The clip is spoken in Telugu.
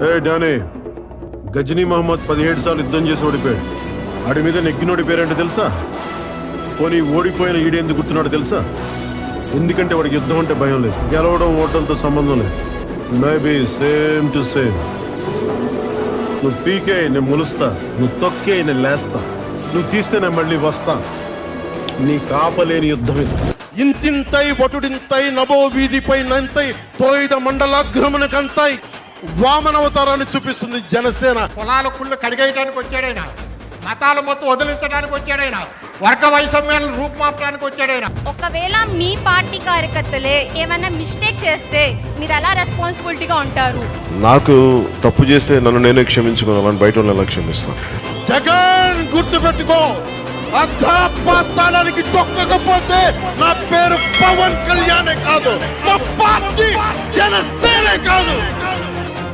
డానీ, గజనీ మహమ్మద్ 17 సార్లు యుద్ధం చేసి ఓడిపోయాడు. ఆడి మీద నెగ్గినోడి పేరేంటో తెలుసా? పోనీ ఓడిపోయిన ఈడేందుకు గుర్తున్నాడు తెలుసా? ఎందుకంటే వాడికి యుద్ధం అంటే భయం లేదు. గెలవడం ఓటంతో సంబంధం లేదు. Maybe same to same. నువ్వు పీకే నేను ములుస్తా, నువ్వు తొక్కే నేను లేస్తా, నువ్వు తీస్తే నేను మళ్ళీ వస్తా. నీ కాపలేని యుద్ధం ఇస్తా. ఇంతింతై వటుడింతై నభో వీధిపై నంతై తోయిద మండలాగ్రమణకంతై వామనవతారాన్ని చూపిస్తుంది జనసేన. కులాల కుళ్ళు కడిగేయడానికి వచ్చాడైనా, మతాలు మొత్తం వదిలించడానికి వచ్చాడైనా, వర్గ వైషమ్యాలను రూపుమాపడానికి వచ్చాడైనా. ఒకవేళ మీ పార్టీ కార్యకర్తలే ఏమైనా మిస్టేక్ చేస్తే మీరు ఎలా రెస్పాన్సిబిలిటీగా ఉంటారు? నాకు తప్పు చేస్తే నన్ను నేనే క్షమించుకోవాలని బయట వాళ్ళని ఎలా క్షమిస్తాను? జగన్ గుర్తు పెట్టుకో, అధాపాతాళానికి తొక్కకపోతే నా పేరు పవన్ కళ్యాణే కాదు, మా పార్టీ జనసేనే కాదు.